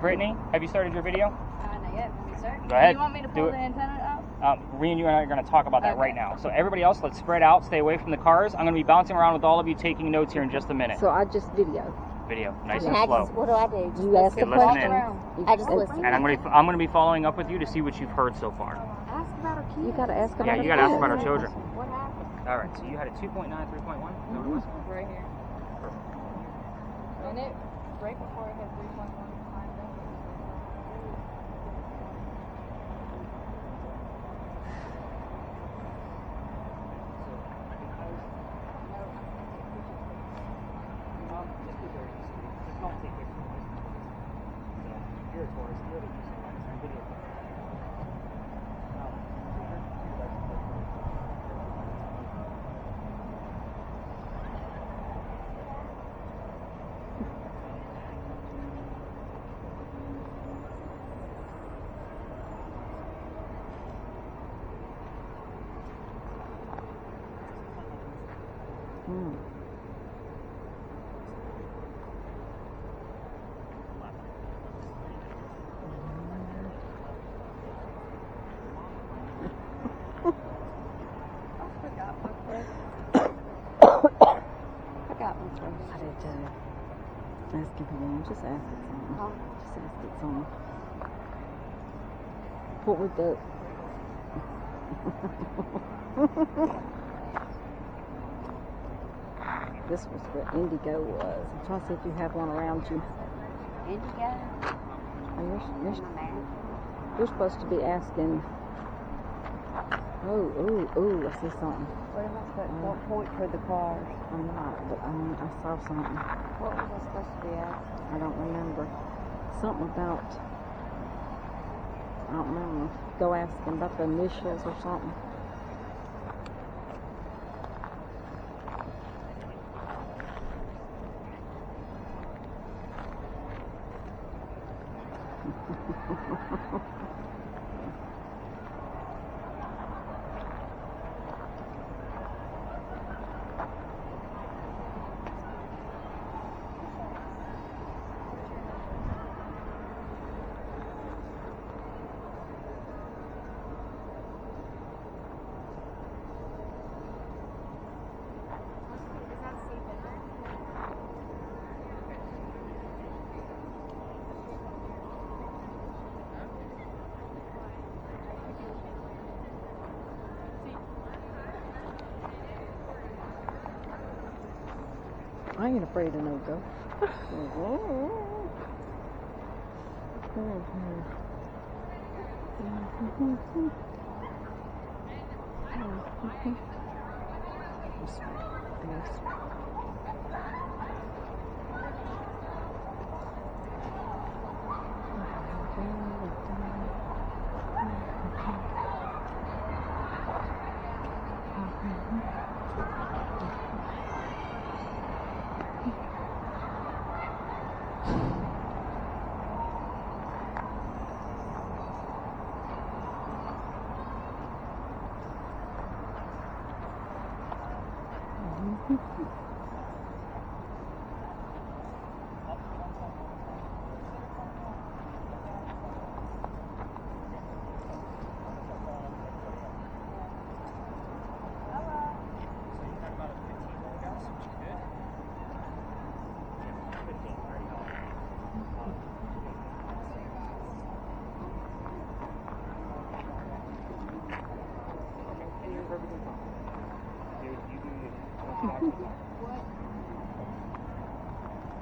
Brittany, have you started your video? Not yet. Let me start. Go ahead. Do you want me to pull the antenna out? Me and you are going to talk about that right now. So everybody else, let's spread out, stay away from the cars. I'm going to be bouncing around with all of you, taking notes here in just a minute. So I just video. Video, nice and slow. What do I do? You ask a question. I just listen. And I'm going to be following up with you to see what you've heard so far. Ask about our kids. You got to ask about. Yeah, you got to ask about our children. What happened? All right, so you had a 2.9, 3.1. Is that what it was? Right here. Perfect. And it right before it had 3.1 behind it. I did too. Ask it again. Just ask it something. Just ask it something. What would the... This was what Indigo was. I'm trying to see if you have one around you. Indigo? You're supposed to be asking... Oh, I see something. What am I supposed to point for the cars? I'm not, but I saw something. What was I supposed to be asking? I don't remember. Something about... I don't remember. Go asking about the initials or something. I ain't afraid of no ghost.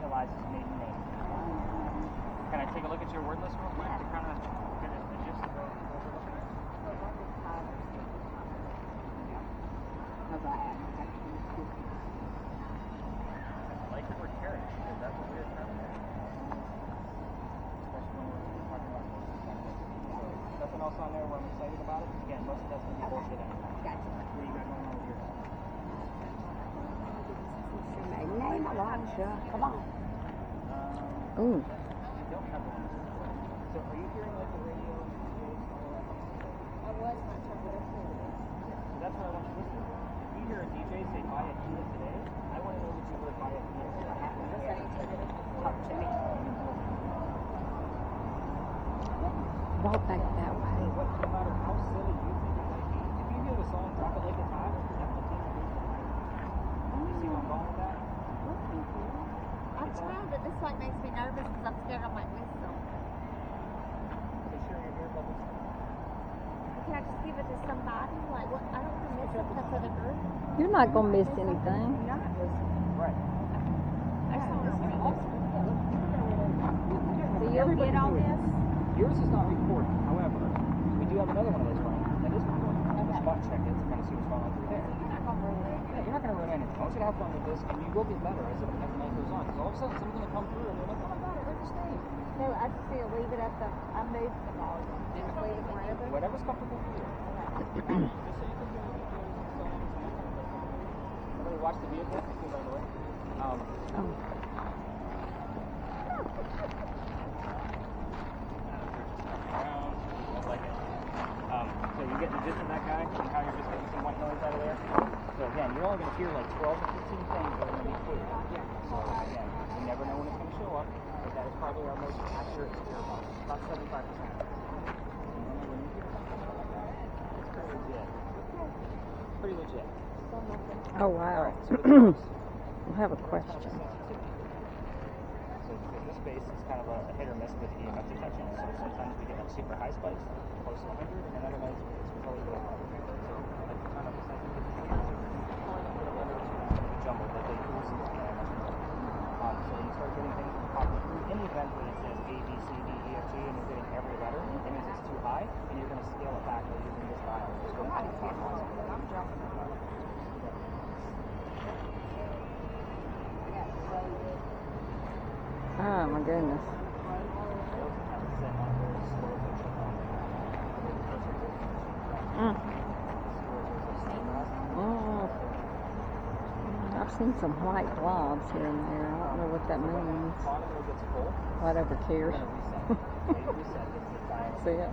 Eliza's maiden name. Can I take a look at your word list real quick to kind of get a gist of what we're looking at? I like the word Kerri because that's a weird term there. Especially when we're talking about horses like this. So nothing else on there where I'm excited about it. Again, most of that's going to be bullshit anyway. Gotcha. What do you got going on with yours? Name Elijah. Come on. Ooh. You don't have one. So are you hearing like the radio? I was not sure what it was. So that's what I want you to listen to. If you hear a DJ say buy a Kia today, I want to know that you heard buy a Kia today. Talk to me. Walk back that way. What, no matter how silly you think it might be, if you hear the song Drop It Like It's Hot, you see where I'm going with that? I'm trying, but this like makes me nervous because I'm scared I might miss them. Okay, sure, your ear bubbles. Can I just give it to somebody? Like, what? I don't want to miss something for the group. You're not gonna miss anything. Right. I just want to read it. So you'll get all this? Yours is not recording. However, we do have another one of those running that is recording. Okay. Spot check it to kind of see what's going on through there. You're not going to ruin it. Yeah, you're not going to ruin anything. I want you to have fun with this, and you will get better as the night goes on. Because all of a sudden, someone's going to come through, and you're like, oh my god, I heard this name. No, I just need to leave it at the, I moved the volume. Just leave it wherever. Whatever's comfortable for you. Okay. Just so you can hear the videos and songs and that kind of thing. Everybody watch the vehicle, by the way. So you get the gist of that guy and how you're just getting some white noise out of there. So again, you're only going to hear like 12 to 15 things that are going to be clear. So again, you never know when it's going to show up, but that is probably our most accurate spirit box. About 75%. So normally when you hear something like that, it's pretty legit. Pretty legit. Oh wow. Alright, so with those, I have a question. So this bass is kind of a hit or miss with EMF detection. So sometimes we get like super high spikes, close to 100, and then other nights it's totally low. So like to turn up the sensitivity, probably not get a little too jumbled, like they lose the piano much more. So when you start getting things popping through, in the event that it says A, B, C, D, E, F, G, and you're getting every letter, that means it's too high, and you're going to scale it back by using this dial. Just go clockwise. I'm jumping. Oh my goodness. I've seen some white blobs here and there. I don't know what that means. Whatever, Kerri. See it?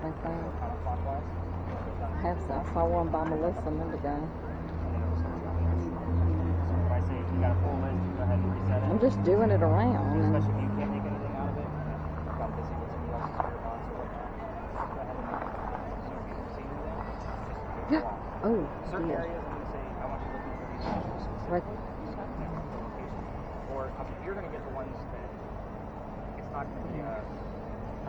Think that. I saw one by Melissa a minute ago. I'm just doing it around. And especially if you can't make anything out of it, if I'm busy with somebody else's spirit box or whatnot, go ahead and make it. See anything? Just go on. oh, Certain yeah. areas, I'm going to say, I want you looking for these specifically. Right. Or you're going to get the ones that it's not going to be a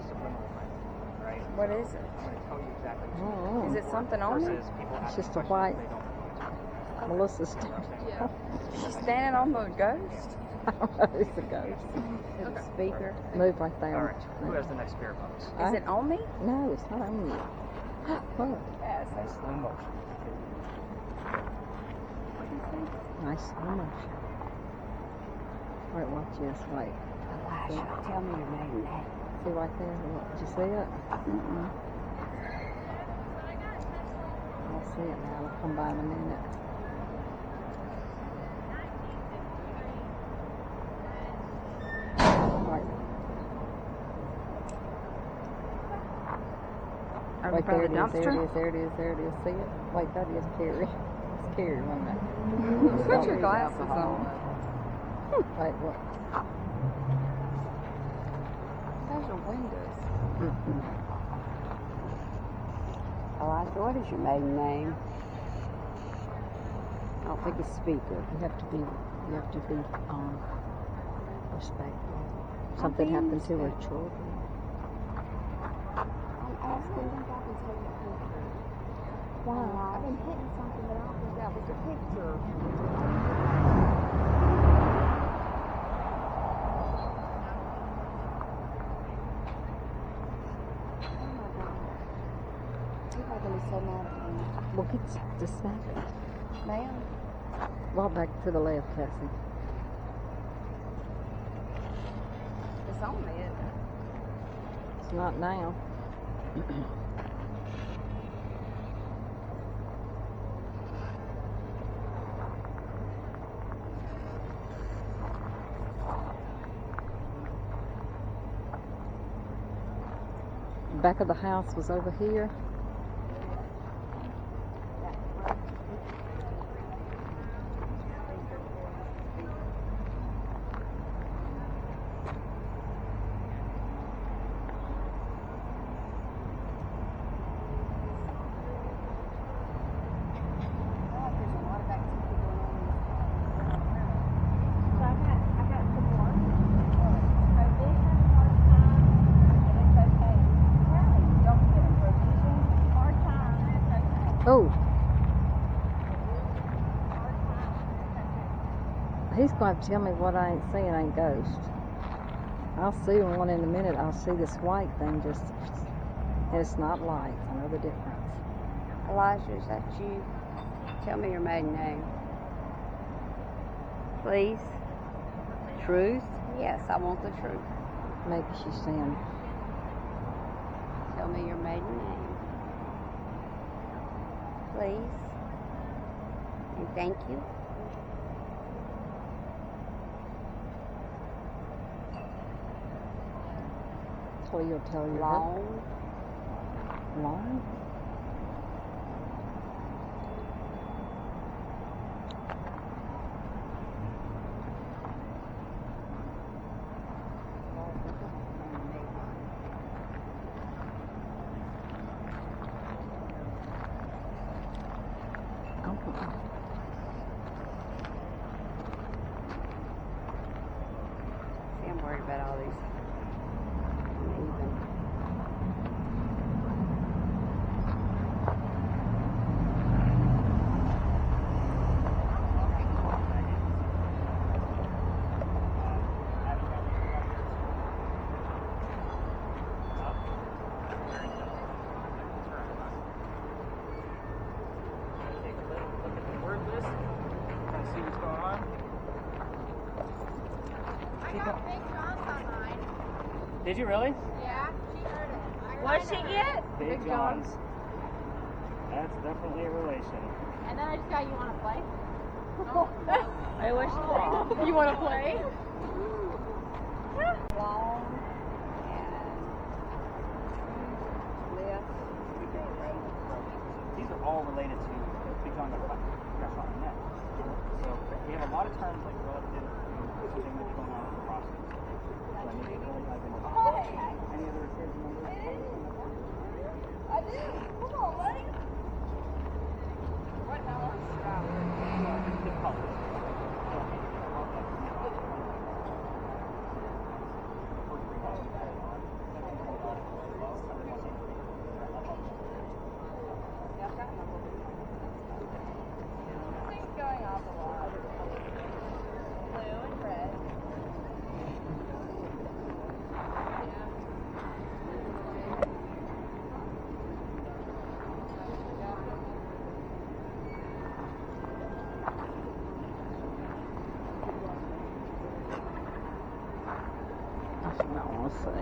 subliminal thing, right? What is it? I'm going to tell you exactly what you're Oh. Is it something on me? It's just a white. Melissa's. She's standing on the ghost? I don't know. It's a ghost. Is it a speaker? Move right there. Alright, who has the next spirit box? Is it on me? No, it's not on you. Look. Yes. Nice slow motion. Nice slow motion. Alright, watch this. Wait. Elijah, tell me your name. See right there? Look, did you see it? I'll see it now. I'll come by in a minute. Right. Right there it is, there it is, there it is, there it is. See it? Wait, that is Kerri. It's Kerri, wasn't it? Put your glasses on. Wait, look. Those are windows. Elijah, what is your maiden name? I don't think it's speaker. You have to be respectful. Something happened to her children. I'm asking if I can take a picture. Why? I've been hitting something, but I don't think that was a picture. Oh my God. People are going to be so mad at me. Well, get to snap it. Ma'am? Walk back to the left, Cassie. It's on me, isn't it? It's not now. Back of the house was over here. She's going to tell me what I ain't seeing ain't ghost. I'll see one in a minute. I'll see this white thing just, and it's not light. I know the difference. Elijah, is that you? Tell me your maiden name. Please. Truth? Yes, I want the truth. Maybe she's saying, Tell me your maiden name. Please. And thank you. so you'll tell you Long. Long? See, I'm worried about all these. Even. Take a look at the word list, kind of see what's going on. I got Big John's on mine. Did you really? Yeah, she heard it. What did she get? Big John's. That's definitely a relation. And then I just got, you want to play? Oh, I wish you want to play? Long. And. Lift. These are all related to Big John got shot in the neck. So we have a lot of terms like relative to something that's going on in the process. So I need to really dive into that. Any other kids members? I do. Come on, buddy. What now? The colors. Things going off a lot. Blue and red. That's what I want to say.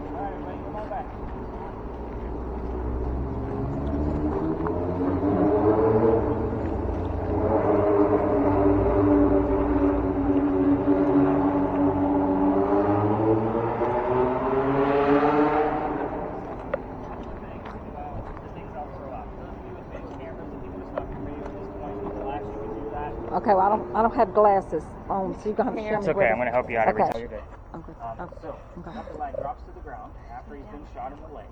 All right, everybody, come on back. Okay, well, I don't have glasses on, so you're going to have to show It's me okay, where I'm going to help you out every Okay. time you're good. Okay. So, Dr. Lad drops to the ground after he's been shot in the leg,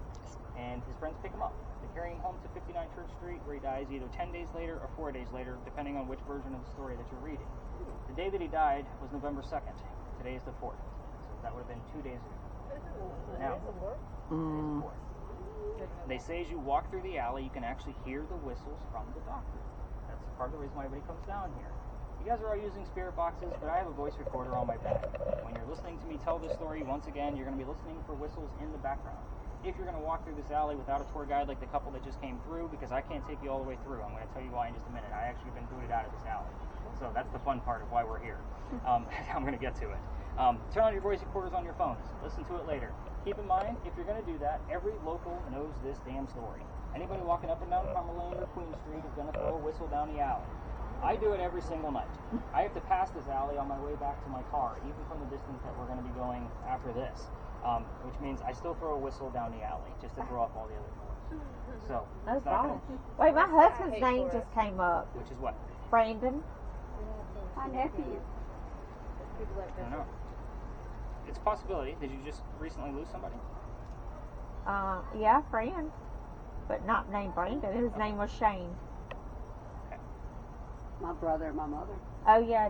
and his friends pick him up. They carry him home to 59 Church Street, where he dies either 10 days later or 4 days later, depending on which version of the story that you're reading. The day that he died was November 2nd. Today is the 4th. So that would have been 2 days ago. Now, they say as you walk through the alley, you can actually hear the whistles from the doctor. That's part of the reason why everybody comes down here. You guys are all using spirit boxes, but I have a voice recorder on my back. When you're listening to me tell this story, once again, you're going to be listening for whistles in the background. If you're going to walk through this alley without a tour guide like the couple that just came through, because I can't take you all the way through, I'm going to tell you why in just a minute. I actually been booted out of this alley. So that's the fun part of why we're here. I'm going to get to it. Turn on your voice recorders on your phones. Listen to it later. Keep in mind, if you're going to do that, every local knows this damn story. Anybody walking up and down Palmer Lane or Queen Street is going to throw a whistle down the alley. I do it every single night. I have to pass this alley on my way back to my car, even from the distance that we're going to be going after this, which means I still throw a whistle down the alley just to throw off all the other doors. So, it's not gonna, Wait, my husband's name just came up. which is what? Brandon. My nephew. I don't know. It's a possibility. Did you just recently lose somebody? Yeah, friend. But not named Brandon. His name was Shane. My brother and my mother. Oh, yeah.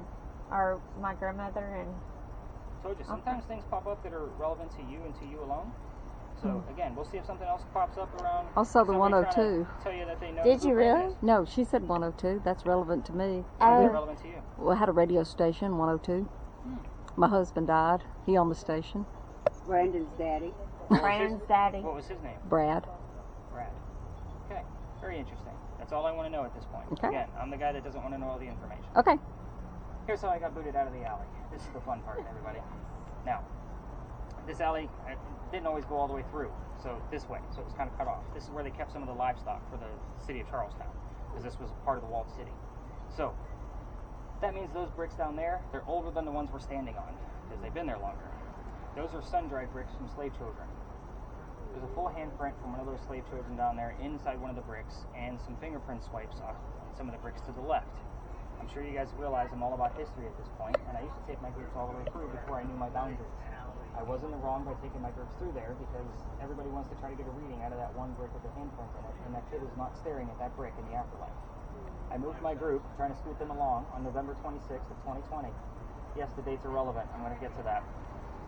Or my grandmother and... Told you, sometimes things pop up that are relevant to you and to you alone. So again, we'll see if something else pops up around. Also the somebody trying 102. to Tell you that they know. Did who you Brandon really? is. No, she said 102. That's relevant to me. Why is Oh. that relevant to you? Well, I had a radio station, 102. My husband died. He owned the station. Brandon's daddy. Brandon's daddy. What was his name? Brad. Brad. Okay, very interesting. That's all I want to know at this point. Okay. Again, I'm the guy that doesn't want to know all the information. Okay. Here's how I got booted out of the alley. This is the fun part, everybody. Now, this alley didn't always go all the way through, so this way, so it was kind of cut off. This is where they kept some of the livestock for the city of Charlestown, because this was part of the walled city. So, that means those bricks down there, they're older than the ones we're standing on, because they've been there longer. Those are sun-dried bricks from slave children. There's a full handprint from one of those slave children down there inside one of the bricks, and some fingerprint swipes on some of the bricks to the left. I'm sure you guys realize I'm all about history at this point, and I used to take my groups all the way through before I knew my boundaries. I was in the wrong by taking my groups through there, because everybody wants to try to get a reading out of that one brick with the handprint in it, and that kid is not staring at that brick in the afterlife. I moved my group, trying to scoot them along, on November 26th of 2020. Yes, the dates are relevant. I'm going to get to that.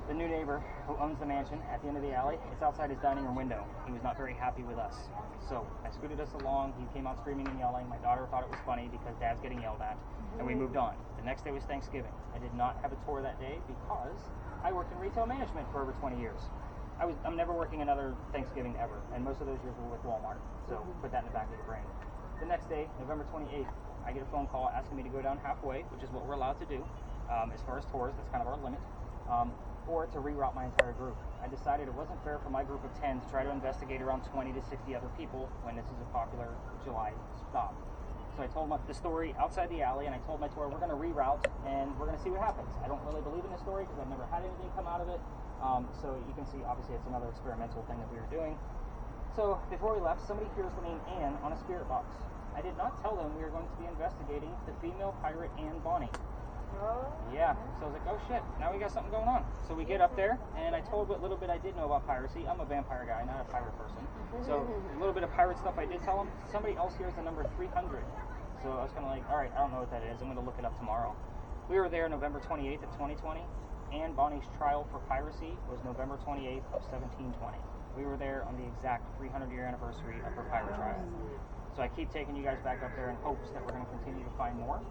The new neighbor who owns the mansion at the end of the alley, it's outside his dining room window. He was not very happy with us. So I scooted us along. He came out screaming and yelling. My daughter thought it was funny because Dad's getting yelled at. And we moved on. The next day was Thanksgiving. I did not have a tour that day because I worked in retail management for over 20 years. I'm never working another Thanksgiving ever. And most of those years were with Walmart. So put that in the back of your brain. The next day, November 28th, I get a phone call asking me to go down halfway, which is what we're allowed to do. As far as tours, that's kind of our limit. Or to reroute my entire group. I decided it wasn't fair for my group of 10 to try to investigate around 20 to 60 other people when this is a popular July stop. So I told the story outside the alley, and I told my tour, we're going to reroute, and we're going to see what happens. I don't really believe in the story because I've never had anything come out of it. So you can see, obviously, it's another experimental thing that we were doing. So before we left, somebody hears the name Anne on a spirit box. I did not tell them we were going to be investigating the female pirate Anne Bonny. Yeah, so I was like, oh shit, now we got something going on. So we get up there, and I told what little bit I did know about piracy. I'm a vampire guy, not a pirate person. So a little bit of pirate stuff I did tell them. Somebody else hears the number 300. So I was kind of like, all right, I don't know what that is. I'm going to look it up tomorrow. We were there November 28th of 2020. Anne Bonny's trial for piracy was November 28th of 1720. We were there on the exact 300-year anniversary of her pirate trial. So I keep taking you guys back up there in hopes that we're going to continue to find more.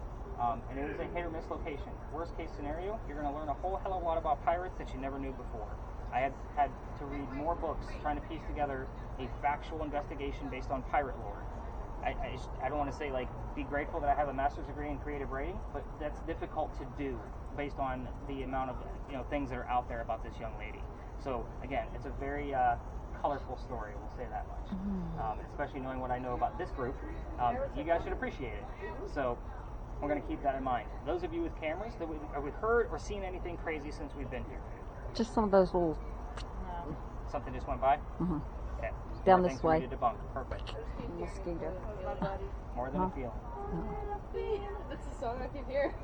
And it is a hit or miss location. Worst case scenario, you're going to learn a whole hell of a lot about pirates that you never knew before. I had to read more books trying to piece together a factual investigation based on pirate lore. I don't want to say, like, be grateful that I have a master's degree in creative writing, but that's difficult to do based on the amount of things that are out there about this young lady. So again, it's a very colorful story, we'll say that much. Especially knowing what I know about this group, you guys should appreciate it. So we're going to keep that in mind. Those of you with cameras, have we heard or seen anything crazy since we've been here? Just some of those little... Something just went by? Mm-hmm. Okay. Down More this things for me way. to debunk. Perfect. Mosquito. More than a feeling. This is so I keep here.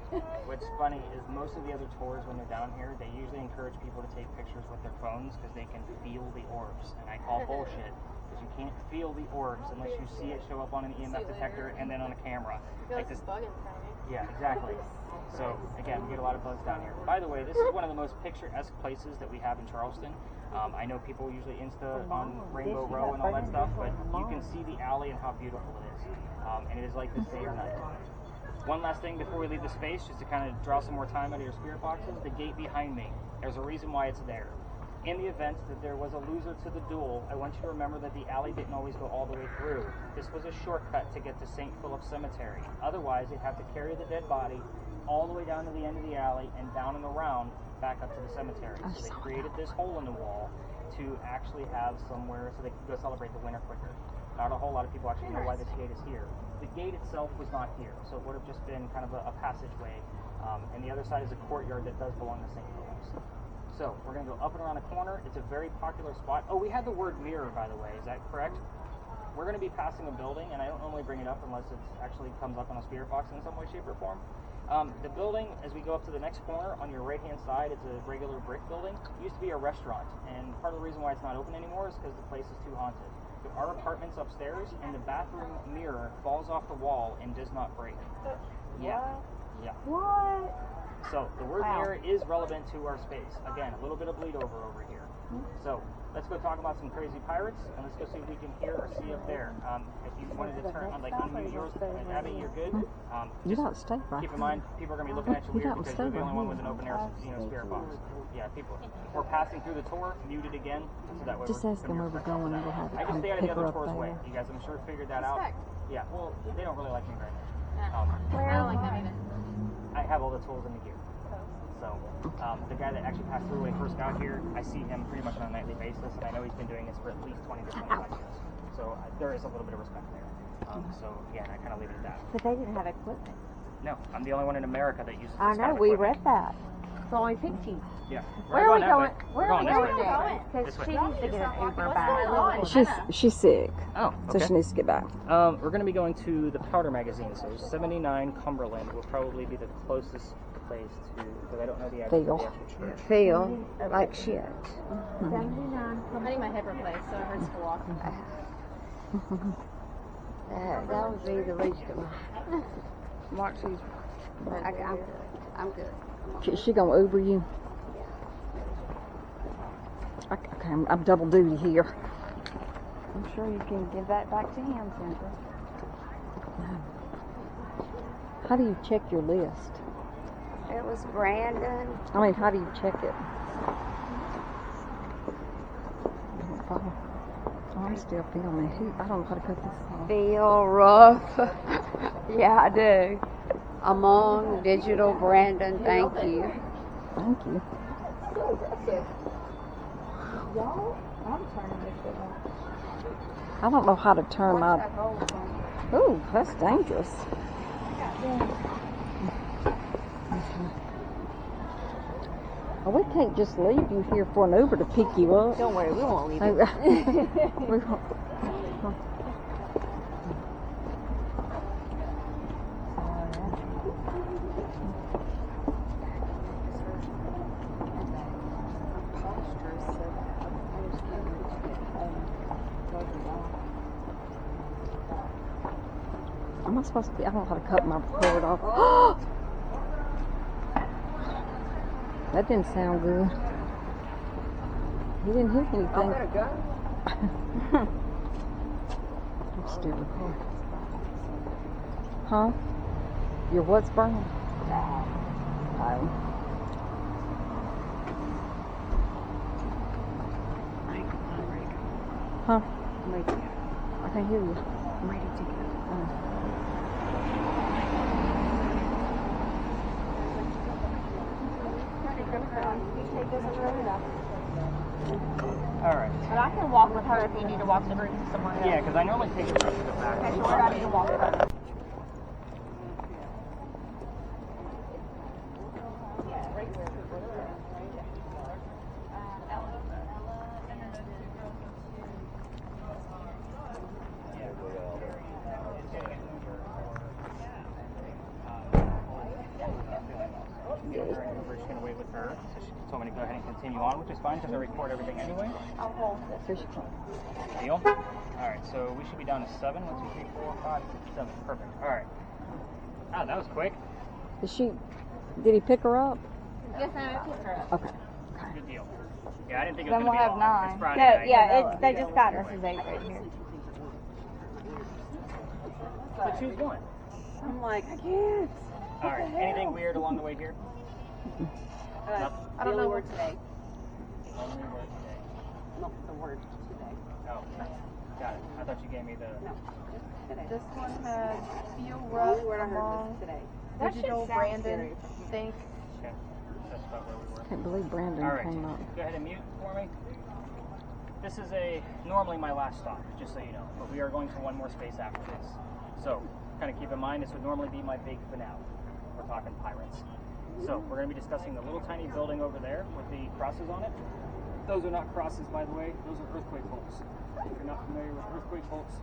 What's funny is most of the other tours when they're down here, they usually encourage people to take pictures with their phones because they can feel the orbs. And I call bullshit because you can't feel the orbs unless you see it show up on an EMF detector and then on a camera. Like this bug in front of me. Yeah, exactly. So again, we get a lot of bugs down here. By the way, this is one of the most picturesque places that we have in Charleston. I know people usually Insta on Rainbow Row and all that stuff, but you can see the alley and how beautiful it is. And it is like this day or night. One last thing before we leave the space, just to kind of draw some more time out of your spirit boxes, the gate behind me. There's a reason why it's there. In the event that there was a loser to the duel, I want you to remember that the alley didn't always go all the way through. This was a shortcut to get to St. Philip Cemetery. Otherwise, they'd have to carry the dead body all the way down to the end of the alley and down and around back up to the cemetery. So they created this hole in the wall to actually have somewhere so they could go celebrate the winter quicker. Not a whole lot of people actually know why this gate is here. The gate itself was not here, so it would have just been kind of a passageway. And the other side is a courtyard that does belong to St. Philip's. So we're going to go up and around the corner. It's a very popular spot. Oh, we had the word mirror, by the way. Is that correct? We're going to be passing a building, and I don't normally bring it up unless it actually comes up on a spirit box in some way, shape, or form. The building, as we go up to the next corner, on your right-hand side, it's a regular brick building. It used to be a restaurant, and part of the reason why it's not open anymore is because the place is too haunted. There are apartments upstairs, and the bathroom mirror falls off the wall and does not break. Yeah. Yeah. What? So the word mirror is relevant to our space. Again, a little bit of bleed over here. So let's go talk about some crazy pirates, and let's go see if we can hear or see up there. If you wanted to turn on, like, unmute yours, Abby, you're good. You Just don't stay right keep in mind, people are going to be looking at you You weird don't because stay you're the right only one here. with an open air, spirit box. Yeah, people. If we're passing through the tour, mute it again, so that way Just we're ask them where we're going and we'll have I to just stay out of pick the her other up tour's way. there. You guys, I'm sure, figured that out. Respect. Yeah, well, they don't really like me very much. I don't like them either. I have all the tools in the gear. So, the guy that actually passed through when he first got here, I see him pretty much on a nightly basis, and I know he's been doing this for at least 20 to 25 years. So, there is a little bit of respect there. So, again, I kind of leave it at that. But they didn't have equipment. No, I'm the only one in America that uses this I kind know, of we equipment. read that. It's only 15. Yeah. Where are we that going? way. Where We're are we this going way. next? Because This way. she needs to get an Uber back. She's sick, Oh, so okay. she needs to get back. We're going to be going to the Powder Magazine, so 79 Cumberland will probably be the closest place to, because I don't know the address of the actual church. Feel like shit. 79. I need my hip replaced, so it hurts to walk. That would be the least of my. Marcy's. I'm good. I'm good. She gonna Uber you? Okay, I'm double duty here. I'm sure you can give that back to him, Sandra. How do you check your list? It was Brandon. I mean, how do you check it? Oh, I'm still filming. I don't know how to cut this off. Feel rough. Yeah, I do. Among Digital Brandon, thank you. Thank you. I don't know how to turn my. Ooh, that's dangerous. Oh, we can't just leave you here for an Uber to pick you up. Don't worry, we won't leave We you. won't. Am I supposed to be? I don't know how to cut my cord off. That didn't sound good. He didn't hit anything. I'm still recording. Huh? Your what's burning? Oh. Huh? I'm ready to go. I can't hear you. I'm ready to go. Oh. Alright. But I can walk with her if you need to walk the group to somewhere else. Yeah, because I normally take the rest of it back. Okay, so where do I need to walk her? We're just going to wait with her. So she told me to go ahead and continue on, which is fine because I record everything anyway. I'll hold this. Deal? Alright, so we should be down to 7. 1, 2, 3, 4, 5, 6, 7. Perfect. Alright. Ah, that was quick. Did he pick her up? Yes, I picked her up. Okay. Good deal. Yeah, I didn't think it was Then going to we'll be have long. 9. It's Friday No, night. yeah, they just got nurses 8 right here. So choose one. I'm like, I can't. Alright, anything weird along the way here? Nothing? I don't know where today. Only word today. Not the word today. Oh, got it. I thought you gave me the... No, just today. This one has feel The rough only word I heard among was today. That Digital Brandon think. Okay. That's about where we were. Can't believe Brandon Alright, came up. go ahead and mute for me. This is normally my last stop, just so you know, but we are going to one more space after this. So, kind of keep in mind, this would normally be my big finale. We're talking pirates. So, we're going to be discussing the little tiny building over there with the crosses on it. Those are not crosses, by the way. Those are earthquake bolts. If you're not familiar with earthquake bolts,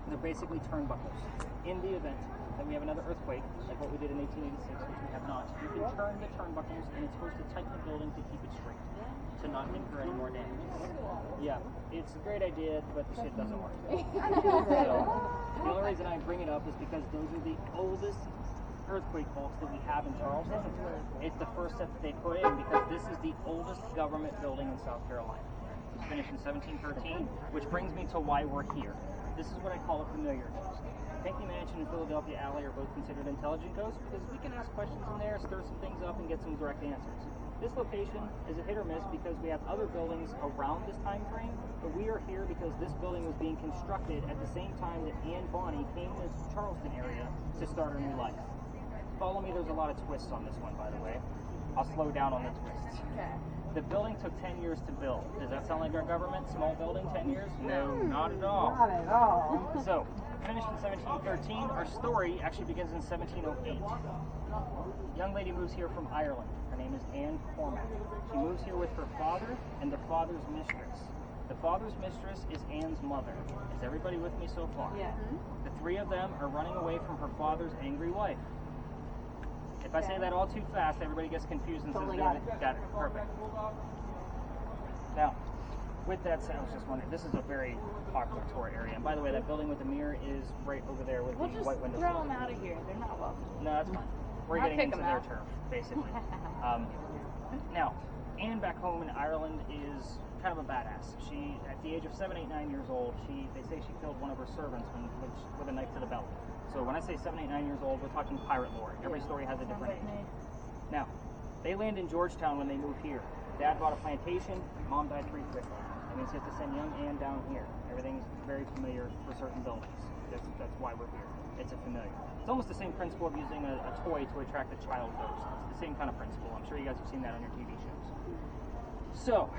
they're basically turnbuckles. In the event that we have another earthquake, like what we did in 1886, which we have not, you can turn the turnbuckles, and it's supposed to tighten the building to keep it straight, to not incur any more damage. Yeah, it's a great idea, but the shit doesn't work. So, the only reason I bring it up is because those are the oldest earthquake bolts that we have in Charleston. It's the first set that they put in because this is the oldest government building in South Carolina. finished in 1713, which brings me to why we're here. This is what I call a familiar ghost. Pinckney Mansion and Philadelphia Alley are both considered intelligent ghosts because we can ask questions in there, stir some things up, and get some direct answers. This location is a hit or miss because we have other buildings around this time frame, but we are here because this building was being constructed at the same time that Anne Bonny came to the Charleston area to start her new life. Follow me, there's a lot of twists on this one, by the way. I'll slow down on the twists. Okay. The building took 10 years to build. Does that sound like our government? Small building, 10 years? No, not at all. Not at all. So, finished in 1713, our story actually begins in 1708. A young lady moves here from Ireland. Her name is Anne Cormack. She moves here with her father and the father's mistress. The father's mistress is Anne's mother. Is everybody with me so far? Yeah. The three of them are running away from her father's angry wife. If I say that all too fast, everybody gets confused and Totally says, got it. Got it, perfect. Now, with that said, I was just wondering, this is a very popular tour area. And by the way, that building with the mirror is right over there with We'll the just white windows. throw them out of here. They're not welcome. No, that's fine. We're I'll getting kick into 'em their out. turf, basically. Now, Anne back home in Ireland is kind of a badass. She, at the age of 7, 8, 9 years old, they say she killed one of her servants with a knife to the belly. So when I say 7, 8, 9 years old, we're talking pirate lore. Every story has a different age. Now, they land in Georgetown when they move here. Dad bought a plantation, Mom died pretty quickly. That means you have to send young Anne down here. Everything's very familiar for certain buildings. That's why we're here. It's a familiar. It's almost the same principle of using a toy to attract a child ghost. It's the same kind of principle. I'm sure you guys have seen that on your TV shows. So,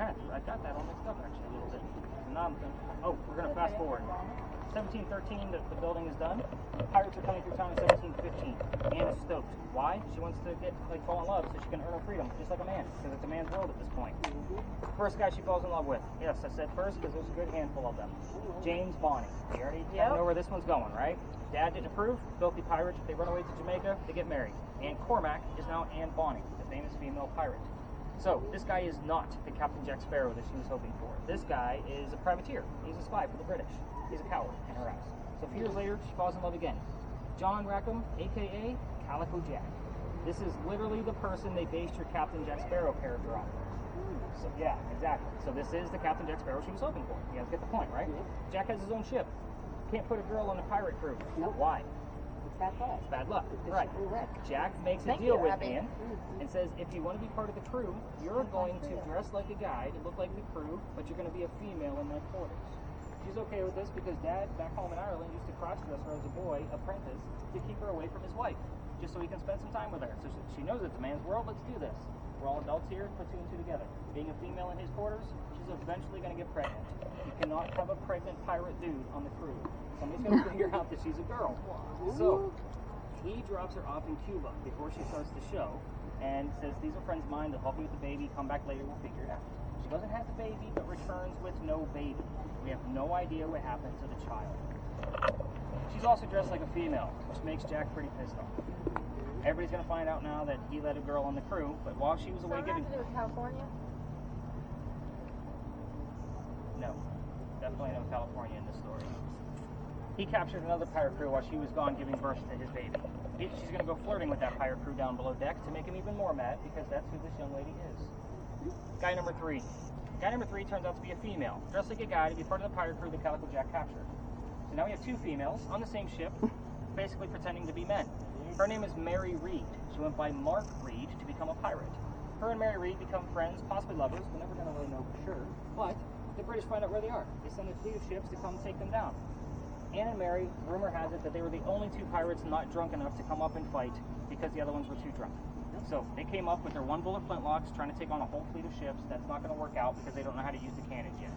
I got that all mixed up actually a little bit. We're going to fast forward. 1713, the building is done. Pirates are coming through town in 1715. Anne is stoked. Why? She wants to fall in love so she can earn her freedom, just like a man, because it's a man's world at this point. First guy she falls in love with. Yes, I said first because there's a good handful of them. James Bonny. You already know where this one's going, right? Dad didn't approve. Filthy pirates. They run away to Jamaica. They get married. Anne Cormack is now Anne Bonny, the famous female pirate. So, this guy is not the Captain Jack Sparrow that she was hoping for. This guy is a privateer. He's a spy for the British. He's a coward in her eyes. So a few years later, she falls in love again. John Rackham, a.k.a. Calico Jack. This is literally the person they based your Captain Jack Sparrow character on. So, yeah, exactly. So this is the Captain Jack Sparrow she was hoping for. You guys get the point, right? Jack has his own ship. Can't put a girl on a pirate crew. Why? It's bad luck. It's bad luck. Right. Jack makes a deal with Anne and says, if you want to be part of the crew, you're going to dress like a guy to look like the crew, but you're going to be a female in my quarters. She's okay with this because Dad, back home in Ireland, used to cross-dress her as a boy, apprentice, to keep her away from his wife, just so he can spend some time with her. So she knows it's a man's world, let's do this. We're all adults here, put two and two together. Being a female in his quarters, she's eventually going to get pregnant. You cannot have a pregnant pirate dude on the crew. Somebody's going to figure out that she's a girl. So, he drops her off in Cuba before she starts the show, and says, these are friends of mine, they'll help you with the baby, come back later, we'll figure it out. She doesn't have the baby, but returns with no baby. We have no idea what happened to the child. She's also dressed like a female, which makes Jack pretty pissed off. Everybody's going to find out now that he let a girl on the crew, but while she was away giving... Something to do with California? No. Definitely no California in this story. He captured another pirate crew while she was gone giving birth to his baby. She's going to go flirting with that pirate crew down below deck to make him even more mad, because that's who this young lady is. Guy number 3. Guy number 3 turns out to be a female, dressed like a guy to be part of the pirate crew that Calico Jack captured. So now we have 2 females on the same ship, basically pretending to be men. Her name is Mary Reed. She went by Mark Reed to become a pirate. Her and Mary Reed become friends, possibly lovers. We're never going to really know for sure. But the British find out where they are. They send a fleet of ships to come take them down. Anne and Mary, rumor has it that they were the only 2 pirates not drunk enough to come up and fight because the other ones were too drunk. So they came up with their 1-bullet flintlocks trying to take on a whole fleet of ships. That's not going to work out because they don't know how to use the cannons yet.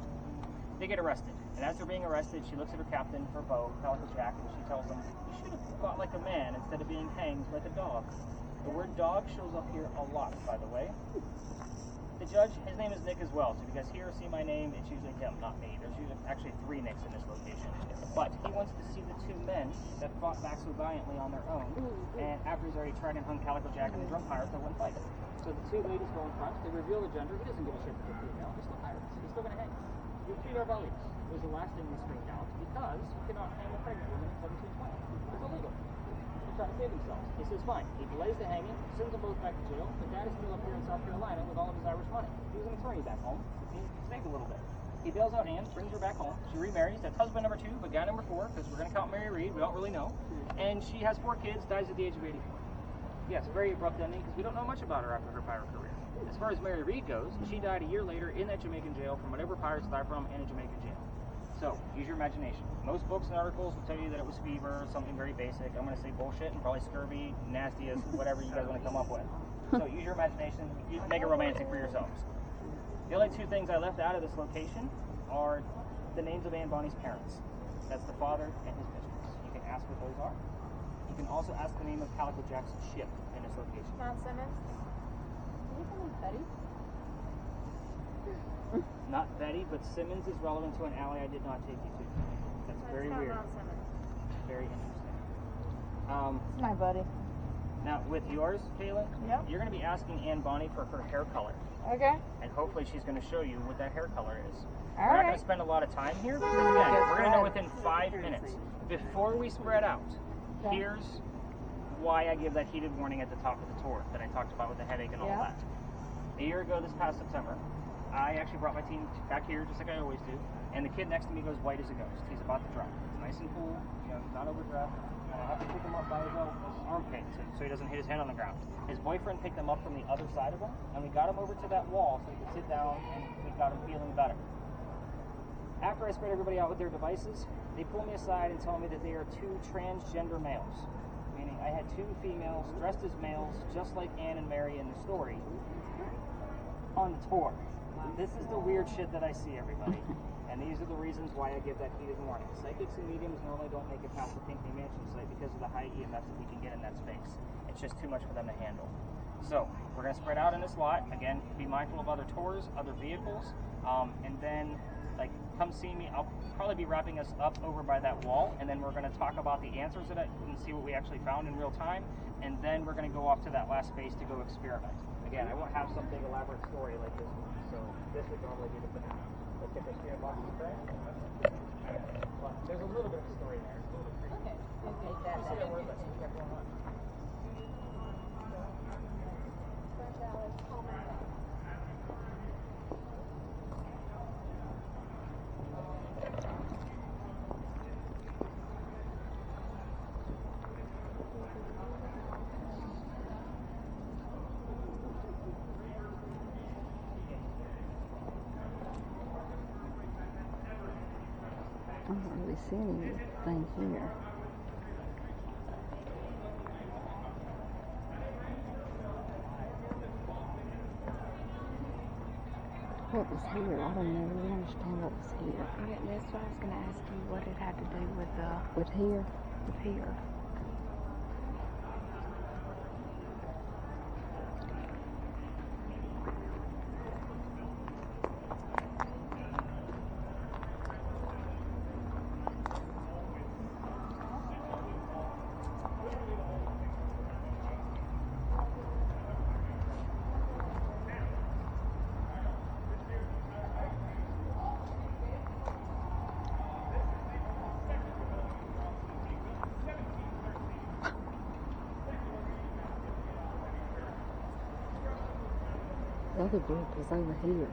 They get arrested. And as they're being arrested, she looks at her captain, her beau, Calico Jack, and she tells him, you should have fought like a man instead of being hanged like a dog. The word dog shows up here a lot, by the way. The judge, his name is Nick as well, so if you guys hear or see my name, it's usually him, not me. There's usually actually 3 Nicks in this location. But he wants to see the 2 men that fought back so valiantly on their own, and after he's already tried and hung Calico Jack and the drum pirates, they wouldn't fight. So the 2 ladies go in front, they reveal the gender, he doesn't give a shit if they're female, they're still pirates, he's still gonna hang. We treat our bellies. It was the last thing we screamed out, because you cannot hang a pregnant woman in 1720. It's illegal. We're trying to forgave himself. He says, fine. He delays the hanging, sends them both back to jail, but dad is still up here in South Carolina with all of his Irish money. He was an attorney back home. He saved a little bit. He bails out Anne, brings her back home. She remarries. That's husband number 2, but guy number 4, because we're going to count Mary Reed. We don't really know. And she has 4 kids, dies at the age of 84. Yeah, it's a very abrupt ending because we don't know much about her after her pirate career. As far as Mary Reed goes, she died a year later in that Jamaican jail from whatever pirates die from in a Jamaican jail. So, use your imagination. Most books and articles will tell you that it was fever, something very basic. I'm going to say bullshit and probably scurvy, nasty as whatever you guys want to come up with. So, use your imagination. Make it romantic for yourselves. The only 2 things I left out of this location are the names of Anne Bonny's parents. That's the father and his mistress. You can ask what those are. You can also ask the name of Calico Jackson's ship in this location. John Simmons. Did you call me Betty? Not Betty, but Simmons is relevant to an alley I did not take you to. That's very weird. John Simmons. Very interesting. It's my buddy. Now, with yours, Kaylin, Yep. you're going to be asking Anne Bonny for her hair color. Okay. And hopefully she's going to show you what that hair color is. All We're not right. going to spend a lot of time here because, again, we're going to know within 5 minutes. Before we spread out, here's why I give that heated warning at the top of the tour that I talked about with the headache and all that. A year ago this past September, I actually brought my team back here just like I always do, and the kid next to me goes white as a ghost. He's about to drop. It's nice and cool, you know, he's not overdressed, and I have to pick him up by his armpit so he doesn't hit his head on the ground. His boyfriend picked him up from the other side of him, and we got him over to that wall so he could sit down, and we got him feeling better. After I spread everybody out with their devices, they pull me aside and tell me that they are 2 transgender males. Meaning I had 2 females dressed as males, just like Anne and Mary in the story, on the tour. This is the weird shit that I see, everybody. And these are the reasons why I give that heated warning. Psychics and mediums normally don't make it past the Pinckney Mansion site because of the high EMFs that we can get in that space. It's just too much for them to handle. So, we're going to spread out in this lot. Again, be mindful of other tours, other vehicles, and then, like, come see me. I'll probably be wrapping us up over by that wall, and then we're going to talk about the answers that and see what we actually found in real time, and then we're going to go off to that last space to go experiment. Again, I won't have some big elaborate story like this one, so this would normally be the finale. Let's get this spirit box back. But there's a little bit of a story there. It's a little bit creepy. Okay. Let's see that word list. What we got going on? I don't really see anything here. What was here? I don't know. Really understand what was here. Yeah, that's what I was going to ask you. What it had to do with With here? with here. The other group was over here.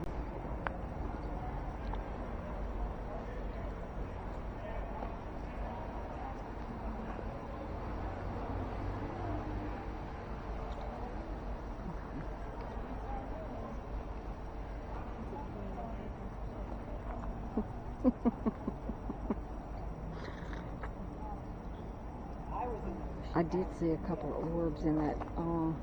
I did see a couple of orbs in that Alley.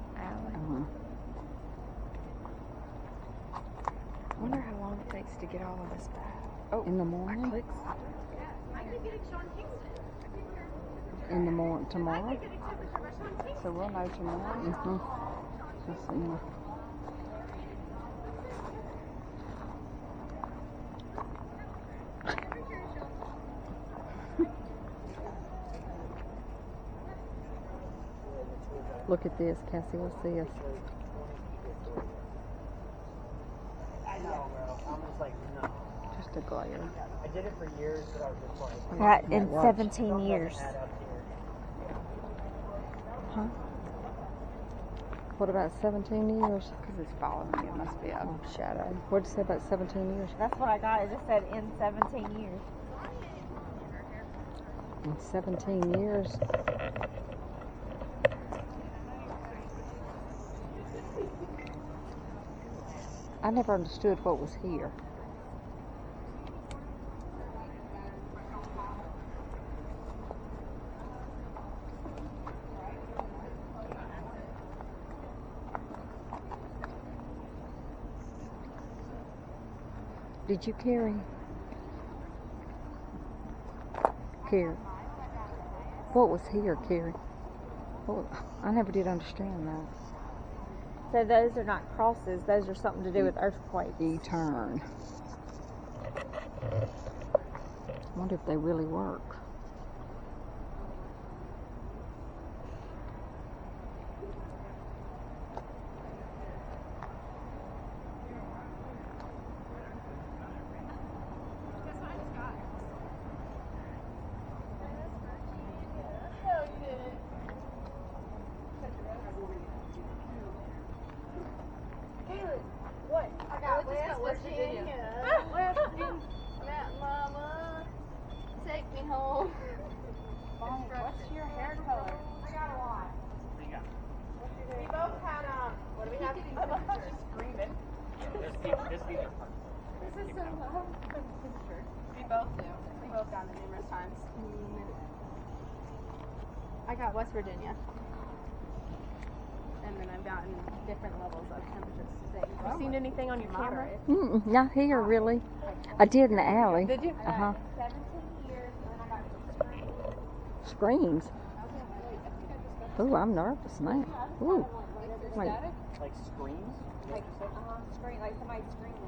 I wonder how long it takes to get all of this back. Oh, in the morning. I clicked. I could get it Sean Kingston. In the morning tomorrow. I could get a temperature by Sean Kingston. So we'll know tomorrow. Let's see. Look at this, Cassie. What's this? I know, bro. I'm just like, no. Just a glare. I did it for years, but I was just like, Right, Yeah, in watch. 17 years. add up here. Huh? What about 17 years? Because it's following me. It must be a shadow. What'd you say about 17 years? That's what I got. It just said in 17 years. In 17 years. I never understood what was here. Did you carry? Kerri. What was here, Kerri? What, I never did understand that. So those are not crosses. Those are something to do with earthquakes. E-turn. I wonder if they really work. What? I got West Virginia. West Virginia. Mountain Mama. Take me home. What's your hair color? I got a lot. What do you got? We both had what do we have? She's screaming. This is either part. This is so loud. We both do. We both got it numerous times. I got West Virginia. And then I've gotten different levels of temperature. Have you seen anything on your camera? Not here, really. I did in the alley. Did you? Uh-huh. 17 years, and then I got Screams. Ooh, I'm nervous now. Ooh. Wait. Like screams? Like, scream, like somebody screaming.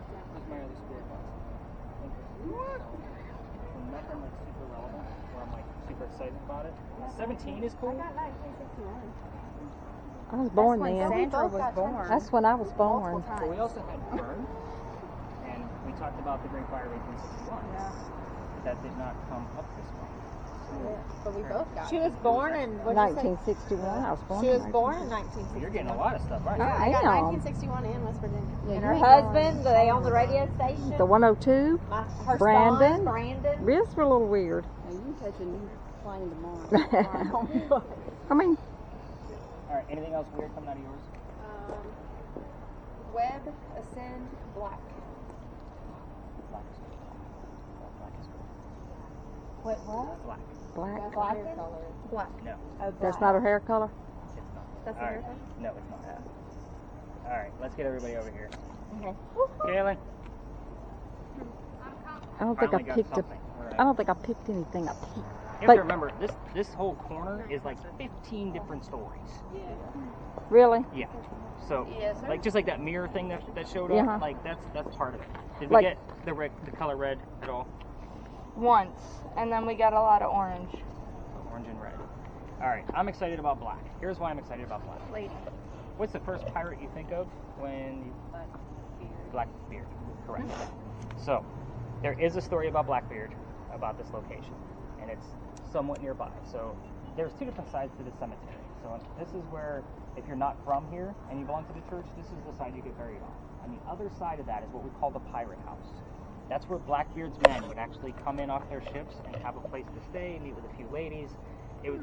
This is my other spirit box. What? Nothing like super relevant where I'm like super excited about it. 17 is cool. I got 1961. I was born That's when then. Sandra was born. That's when I was born. But we also had Burn, and we talked about the Great Fire of 1861. Yeah. But that did not come up this month. But we both got She was born in, what did you say? 1961. I was born. She in was born in 1961. 1961. You're getting a lot of stuff, aren't you? I got Damn. 1961 in West Virginia. And her husband, do they own the radio station? The 102. Her Brandon. son, Brandon. Wrists were a little weird. You catch a new plane tomorrow. I mean, Alright, anything else weird coming out of yours? Web, Ascend, Black. Black is good. Black is good. What? What? Black. black. Black. Black. No, Oh, That's black. not her hair color. it's not. That's the Alright. hair No, it's not. Alright, let's get everybody over here. Okay. Kaylin. I don't think I Finally got picked a. something. I don't think I picked anything up. You have But- to remember, this whole corner is like 15 different stories. Really? Yeah. So, Yes, sir. like just like that mirror thing that showed up, Yeah. like that's part of it. Did we Like- get the color red at all? Once, and then we got a lot of orange. Orange and red. All right, I'm excited about black. Here's why I'm excited about black. Lady. What's the first pirate you think of when you Blackbeard? Correct. So, there is a story about Blackbeard about this location, and it's somewhat nearby. So, there's two different sides to the cemetery. So, this is where, if you're not from here and you belong to the church, this is the side you get buried on. On the other side of that is what we call the pirate house. That's where Blackbeard's men would actually come in off their ships and have a place to stay, meet with a few ladies. You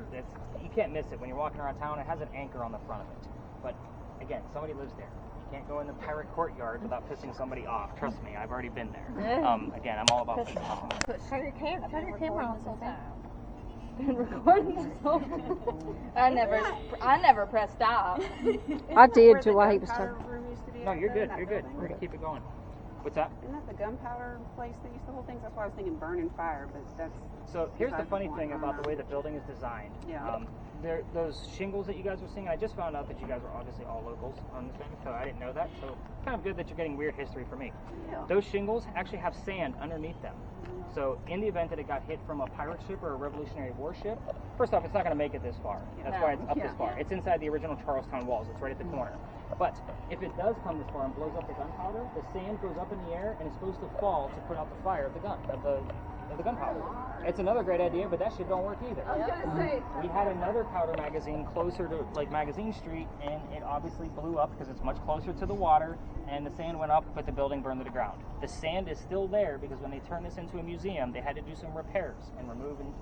can't miss it when you're walking around town. It has an anchor on the front of it. But again, somebody lives there. You can't go in the pirate courtyard without pissing somebody off. Trust me, I've already been there. Again, I'm all about pissing off. Turn your camera on this whole time. Been recording this whole time. I never pressed stop. I did too while he was talking. No, you're good. You're good. We're gonna keep it going. What's that? Isn't that the gunpowder place that used to hold things? That's why I was thinking burning fire, but that's... So here's the besides funny point. thing about the way the building is designed. Yeah. Those shingles that you guys were seeing, I just found out that you guys were obviously all locals on this thing, so I didn't know that. So kind of good that you're getting weird history from me. Yeah. Those shingles actually have sand underneath them. So in the event that it got hit from a pirate ship or a Revolutionary War ship, first off, it's not going to make it this far. That's why it's up this far. It's inside the original Charlestown walls. It's right at the corner. But if it does come this far and blows up the gunpowder, the sand goes up in the air and is supposed to fall to put out the fire of the gunpowder. It's another great idea, but that shit don't work either. I was gonna say. We had another powder magazine closer to like Magazine Street, and it obviously blew up because it's much closer to the water, and the sand went up, but the building burned to the ground. The sand is still there because when they turned this into a museum, they had to do some repairs and remove and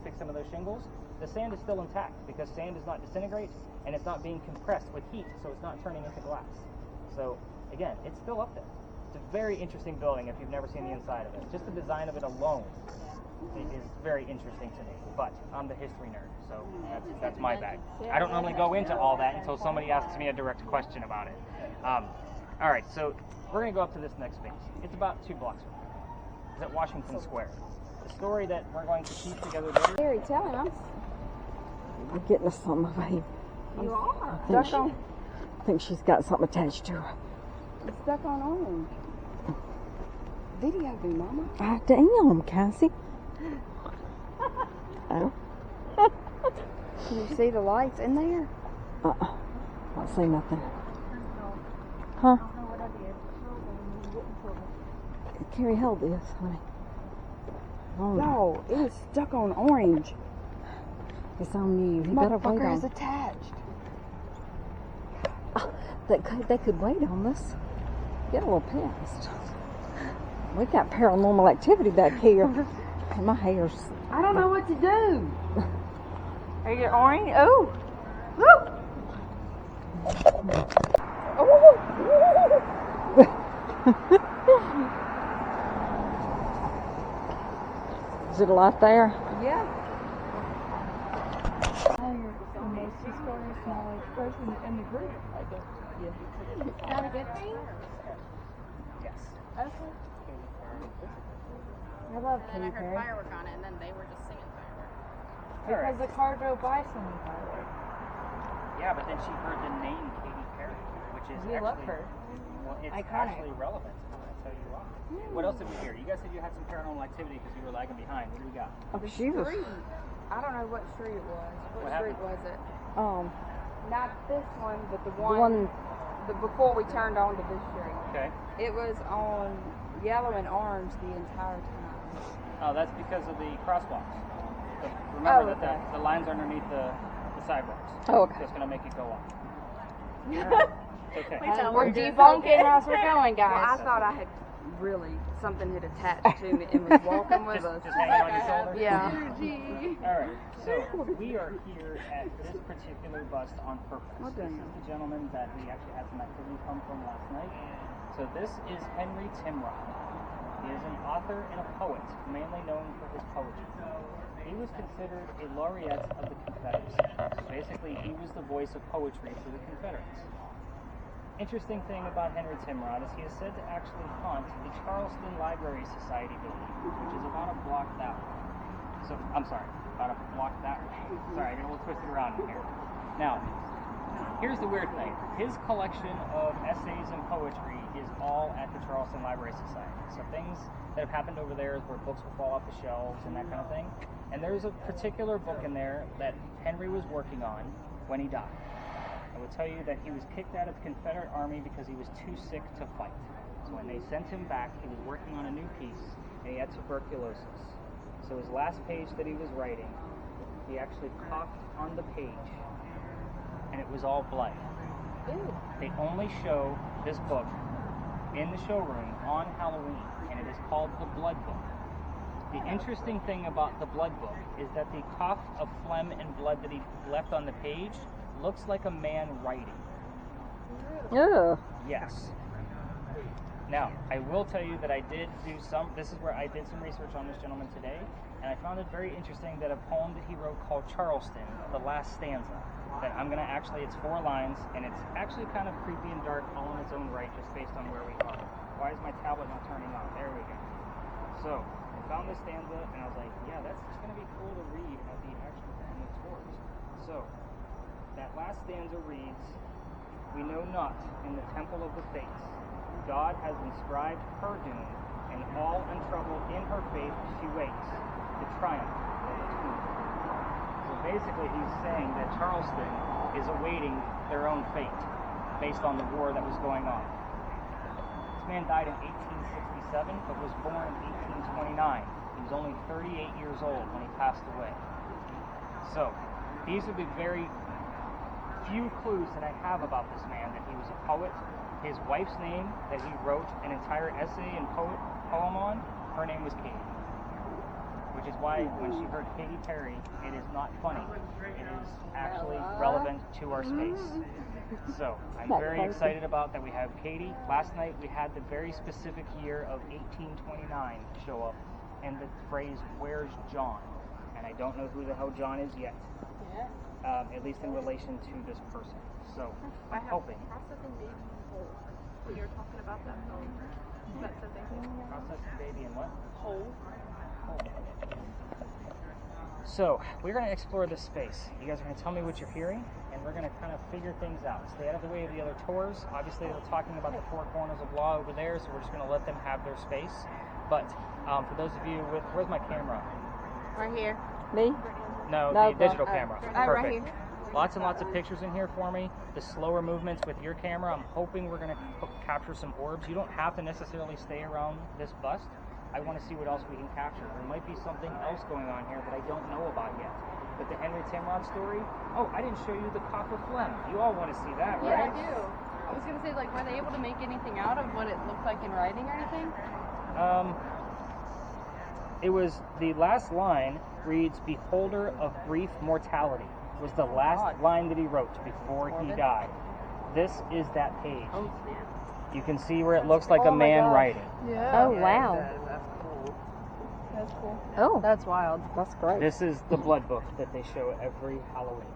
fix some of those shingles. The sand is still intact because sand does not disintegrate and it's not being compressed with heat, so it's not turning into glass. So again, it's still up there. It's a very interesting building if you've never seen the inside of it. Just the design of it alone is very interesting to me. But I'm the history nerd, so that's my bag. I don't normally go into all that until somebody asks me a direct question about it. All right, so we're going to go up to this next space. It's about 2 blocks from here. It's at Washington Square. The story that we're going to piece together there. Kerri, tell him I'm getting us some of it. you are. I think she's got something attached to her. It's stuck on orange. Video me, Mama. Ah, damn, Cassie. Oh. Can you see the lights in there? Don't see nothing. Huh? Kerri, hold this, honey. Oh, No, it is stuck on orange. it's on you. You gotta wait Motherfucker is on. attached. They could wait on this. Get a little pissed. We got paranormal activity back here. And my hair's. I don't know what to do. Are you orange? Oh. Is it a lot there? Yeah. Not a good thing? Yes. Okay. I love And then I heard firework on it, and then they were just singing firework. Because the car drove by singing fireworks. Yeah, but then she heard the name Katy Perry, which is We love actually, her. well, it's Iconic. actually relevant. I'm going to tell you why. What else did we hear? You guys said you had some paranormal activity because you were lagging behind. What do we got? She was. I don't know what street it was. What What street happened? was it? Not this one, but the The one. before we turned onto this street. Okay. It was on yellow and orange the entire time. Oh, that's because of the crosswalks. So remember Oh, that okay. the lines are underneath the sidewalks. Oh, okay. So it's going to make it go off. It's okay. We're debunking as we're going, guys. Well, I thought I had something had attached to me and was walking with us. Just hanging on your shoulder? Yeah. Alright, so we are here at this particular bust on purpose. Well This done. is the gentleman that we actually had some activity come from last night. So this is Henry Timrod. He is an author and a poet, mainly known for his poetry. He was considered a laureate of the Confederacy. Basically, he was the voice of poetry for the Confederates. Interesting thing about Henry Timrod is he is said to actually haunt the Charleston Library Society building, which is about a block that way. So, I'm sorry, about a block that way. Sorry, I got a little twisted around in here. Now, here's the weird thing. His collection of essays and poetry is all at the Charleston Library Society. So things that have happened over there is where books will fall off the shelves and that kind of thing. And there's a particular book in there that Henry was working on when he died. I would tell you that he was kicked out of the Confederate Army because he was too sick to fight. So when they sent him back, he was working on a new piece, and he had tuberculosis. So his last page that he was writing, he actually coughed on the page, and it was all blood. They only show this book in the showroom on Halloween, and it is called The Blood Book. The interesting thing about the Blood Book is that the cough of phlegm and blood that he left on the page looks like a man writing. Yeah. Yes. Now, I will tell you that I did do this is where I did some research on this gentleman today, and I found it very interesting that a poem that he wrote called Charleston, the last stanza, that I'm going to it's 4 lines, and it's actually kind of creepy and dark all in its own right, just based on where we are. Why is my tablet not turning on? There we go. So, I found this stanza, and I was like, yeah, that's just going to be cool to read at the actual time of tours. So, that last stanza reads, "We know not in the temple of the fates, God has inscribed her doom, and all untroubled in her faith she waits the triumph of the tomb." So basically he's saying that Charleston is awaiting their own fate. based on the war that was going on. This man died in 1867, but was born in 1829. He was only 38 years old when he passed away. So, these are the very few clues that I have about this man, that he was a poet. His wife's name that he wrote an entire essay and poem on, her name was Katie. Which is why when she heard Katy Perry, it is not funny. It is actually relevant to our space. So, I'm very excited about that we have Katie. Last night we had the very specific year of 1829 show up, and the phrase, "Where's John?" And I don't know who the hell John is yet. At least in relation to this person. So, I'm hoping. Processing baby whole. So you're talking about that whole. That's the thing. Processing baby and what? Whole. So, we're going to explore this space. You guys are going to tell me what you're hearing, and we're going to kind of figure things out. Stay out of the way of the other tours. Obviously, they're talking about the four corners of law over there, so we're just going to let them have their space. But for those of you with... Where's my camera? Right here. Me? No, No, the digital camera. right Perfect. here. Lots and lots of pictures in here for me. The slower movements with your camera, I'm hoping we're going to capture some orbs. You don't have to necessarily stay around this bust. I want to see what else we can capture. There might be something else going on here that I don't know about yet. But the Henry Timrod story, oh, I didn't show you the copper phlegm. You all want to see that, Yeah, right? I do. I was gonna say, like, were they able to make anything out of what it looked like in writing or anything? It was, the last line reads, "Beholder of brief mortality," was the last line that he wrote before he died. This is that page. Oh, snap. You can see where it looks like a man writing. Yeah. Oh, wow. That's cool. That's cool. Oh, That's wild. that's great. This is the blood book that they show every Halloween.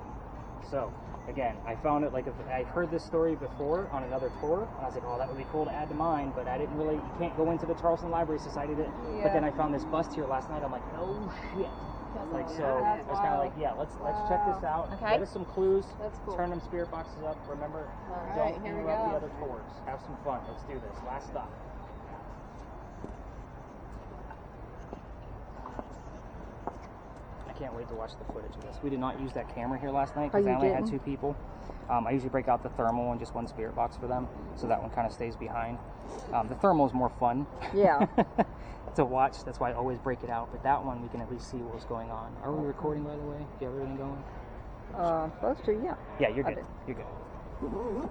So, again, I found it, like, I've heard this story before on another tour, and I was like, oh, that would be cool to add to mine, but I didn't really, you can't go into the Charleston Library Society to, but then I found this bust here last night, I'm like, oh shit. Like, so, I was kind of like, yeah, let's check this out. Okay. Get us some clues. That's cool. Turn them spirit boxes up. Remember, All right, don't here we interrupt go. the other tours. Have some fun. Let's do this. Last stop. I can't wait to watch the footage of this. We did not use that camera here last night because I you only had didn't? 2 people. I usually break out the thermal and just one spirit box for them, so that one kind of stays behind. The thermal is more fun. Yeah. To watch. That's why I always break it out. But that one, we can at least see what was going on. Are we recording, by the way? Do you have everything going? Supposed to, yeah. Yeah, you're I good. do. You're good.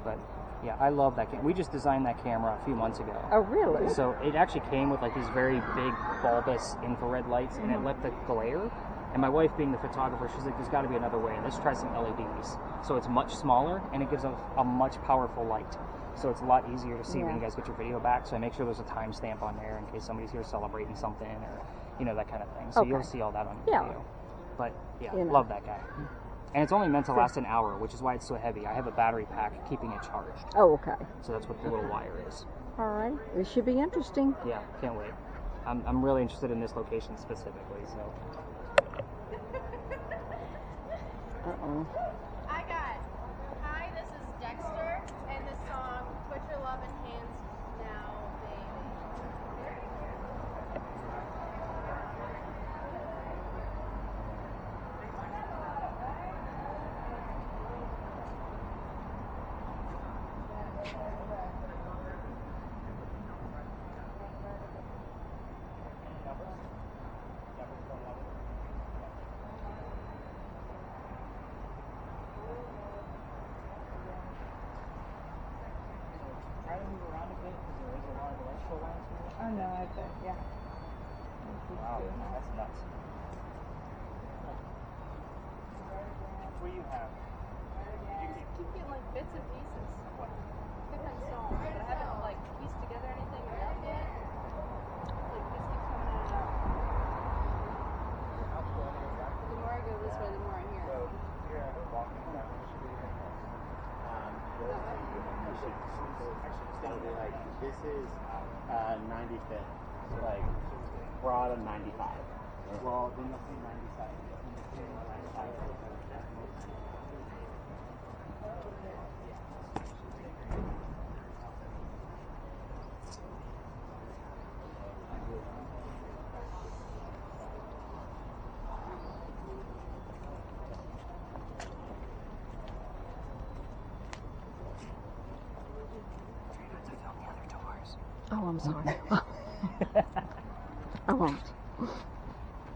But yeah, I love that camera. We just designed that camera a few months ago. Oh, really? So it actually came with like these very big bulbous infrared lights, and it let the glare. And my wife, being the photographer, she's like, "There's got to be another way. Let's try some LEDs." So it's much smaller, and it gives a much powerful light. So it's a lot easier to see when you guys get your video back. So I make sure there's a timestamp on there in case somebody's here celebrating something or, you know, that kind of thing. So you'll see all that on your video. But yeah, love that guy. And it's only meant to last an hour, which is why it's so heavy. I have a battery pack keeping it charged. Oh, okay. So that's what the little wire is. All right. It should be interesting. Yeah, can't wait. I'm really interested in this location specifically, so. Uh-oh. Hi guys. Hi, this is Dexter, and the song "Put Your Loving Hands Now, Baby." Try to move around a bit because there is a lot of electrical lines here. Oh, no, okay, yeah. Wow, that's nuts. What do you have? Keep getting like bits and pieces. Different songs, but I haven't like pieced together anything enough yet. Like this keeps coming in and out. The more I go this way, the more I hear. So, here I am walking down. Should we even That'll be like, this is 95th. So like, we're on a 95. Well, then you'll see 97. Oh, I'm sorry. I won't.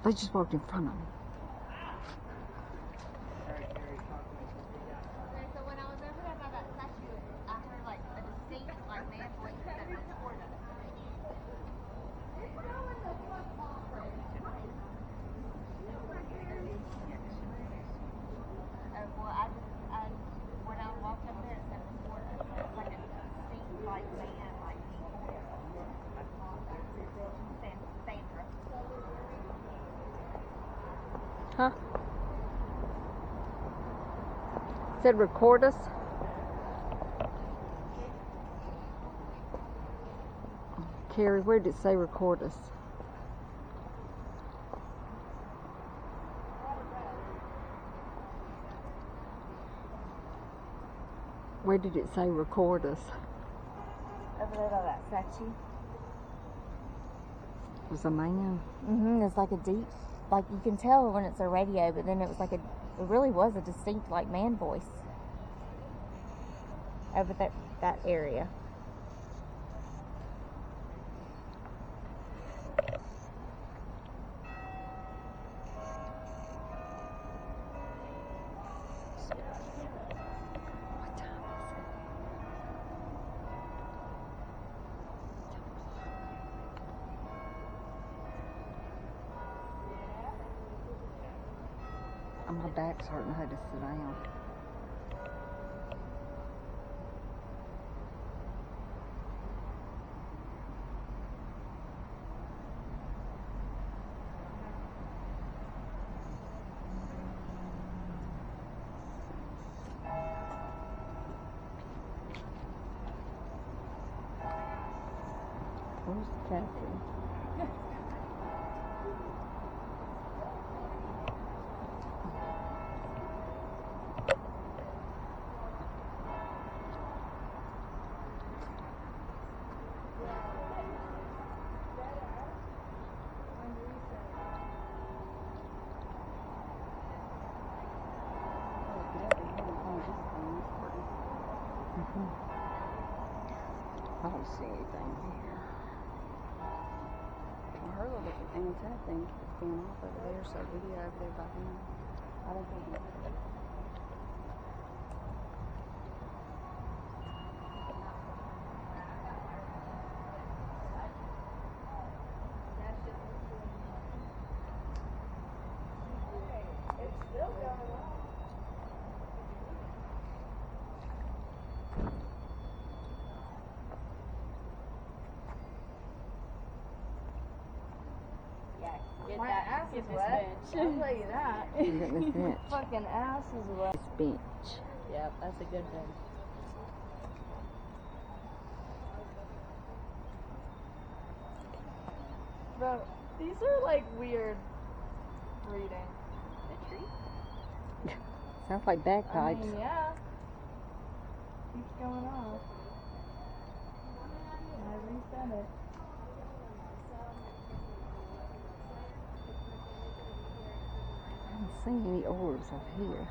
They just walked in front of me. Okay, so when I was over there by that statue, I heard like a distinct like man voice that recorded us. When I walked up there, it said record us. It was like a distinct like man, like Sandra. Huh? Said record us? Kerri, where did it say record us? Where did it say record us? Over there by that statue. It was a man. It's like a deep, like you can tell when it's a radio, but then it was like it really was a distinct like man voice. Over that area. My back's hurting. I had to sit down. Where's the captain? I don't see anything here. Well, her little antenna thing is being off over there, so video over there by him. I don't think it. My ass is wet. I'll tell you that. Get this bench. Fucking ass is wet. This bench. Yep, that's a good thing. Bro, these are like weird reading. The tree? Sounds like bagpipes. I mean, yeah. Keeps going off. I reset it. I don't see any orbs up here.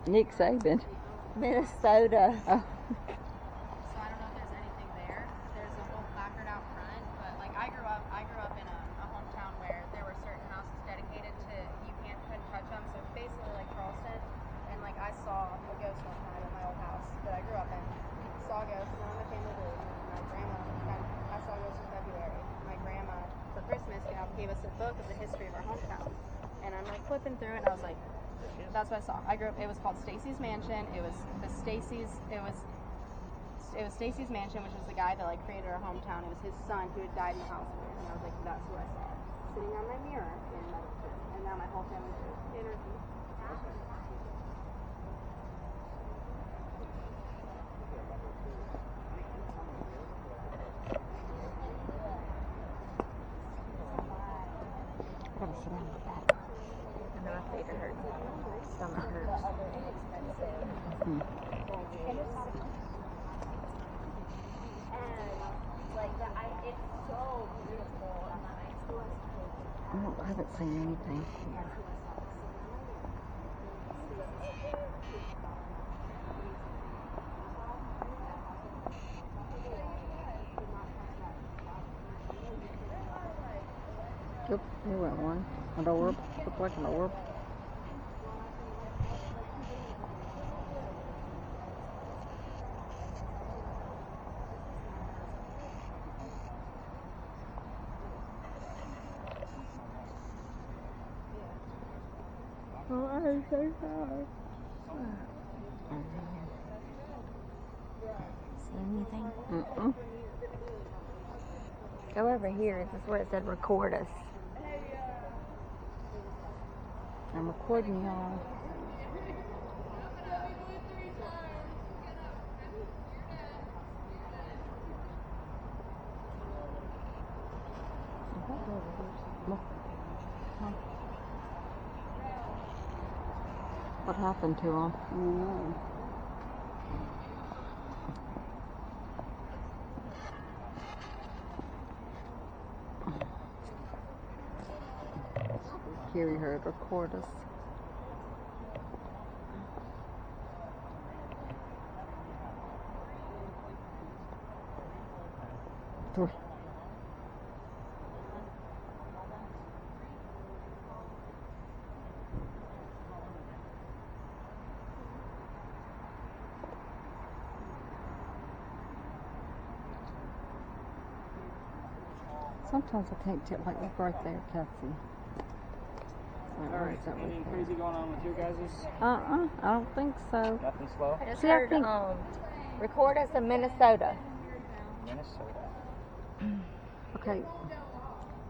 Nick Saban. Minnesota. Oh. So I don't know if there's anything there. There's a whole placard out front, but like I grew up in a hometown where there were certain houses dedicated to couldn't touch them. So basically like Charleston, and like I saw a ghost one time at my old house that I grew up in. Saw a ghost, none of my family did. My grandma, I saw a ghost in February. My grandma for Christmas, gave us a book of the history of our hometown, and I'm like flipping through it, and I was like. That's what I saw. I grew up. It was called Stacy's Mansion. It was Stacy's Mansion, which was the guy that like created our hometown. It was his son who had died in the house. suicide, sitting on my mirror in Middleton, and now my whole family's in energy. Gotta sit down with that. And my feet are hurting. Stomach hurts. Hmm. It's so beautiful. I haven't seen anything here. Yep, there went one. An orb. Looked like an orb. Oh, I'm so sorry. See anything? Mm-mm. Go over here. This is where it said record us. I'm recording y'all. What happened to him? Mm. Kerri heard record us. Sometimes I can't tell, like, look right there, Kelsey. Alright, anything crazy going on with your guys'? I don't think so. Nothing slow? I just See, I heard think- record us in Minnesota. Minnesota. Okay.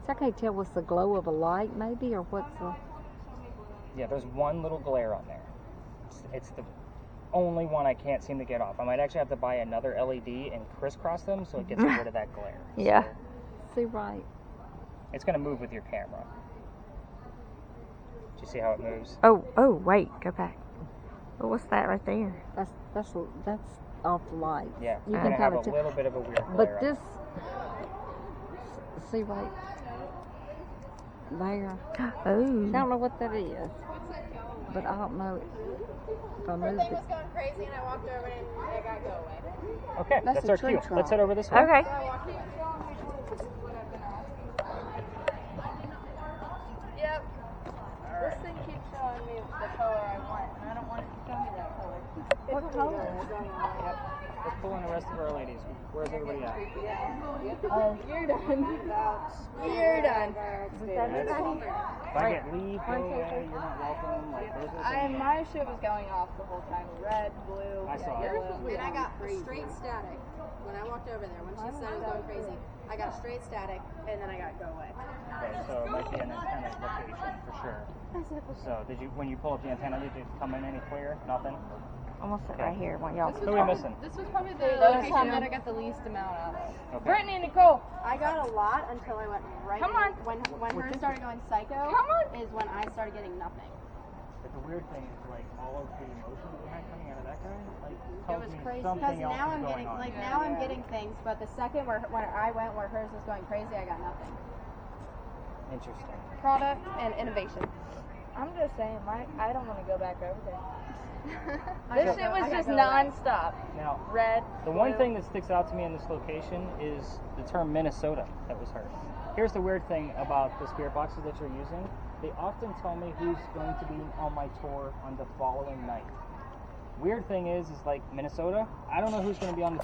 So I can't tell what's the glow of a light, maybe, or what's the... Yeah, there's one little glare on there. It's the only one I can't seem to get off. I might actually have to buy another LED and crisscross them so it gets rid of that glare. Yeah. So See, right. it's going to move with your camera. Do you see how it moves? Oh, wait, go back. Oh, what's that right there? That's off the light. Yeah, You you're can going to have kinda a tell- little bit of a weird glare. But on this... See, right there. Oh. I don't know what that is. But I don't know if I moved Everything it. was going crazy, and I walked over and I got go away. Okay, That's that's a our tree cue. trunk. Let's head over this way. Okay. So I walked away. Yep. This thing keeps showing me the color I want, and I don't want it to show me that color. What color? Yep. Let's pull in the rest of our ladies. Where's everybody at? Oh, you're done. You're done. If I get leave, go away, you're not welcome. Like, those are the things. My shit was going off the whole time. Red, blue, I saw it. yellow. And I got straight static when I walked over there. When she said I was going crazy, I got straight static, and then I got go away. Okay, so it might be an antenna location for sure. So when you pull up the antenna, did it come in any clear? Nothing? I'm gonna sit right here. Want y'all. Who are we missing? This was probably the location that I got the least amount out of. Okay. Brittany and Nicole. I got a lot until I went right. Come on. When hers started going psycho, is when I started getting nothing. But the weird thing is, like, all of the emotion we had coming out of that guy, like, It tells was me crazy something because else now is I'm going getting on. now I'm getting things, but the second when I went where hers was going crazy, I got nothing. Interesting. Product and innovation. I'm just saying, I don't want to go back over there. This shit was just non-stop. Now, Red, the one blue. thing that sticks out to me in this location is the term Minnesota that was heard. Here's the weird thing about the spirit boxes that you're using. They often tell me who's going to be on my tour on the following night. Weird thing is like Minnesota, I don't know who's going to be on the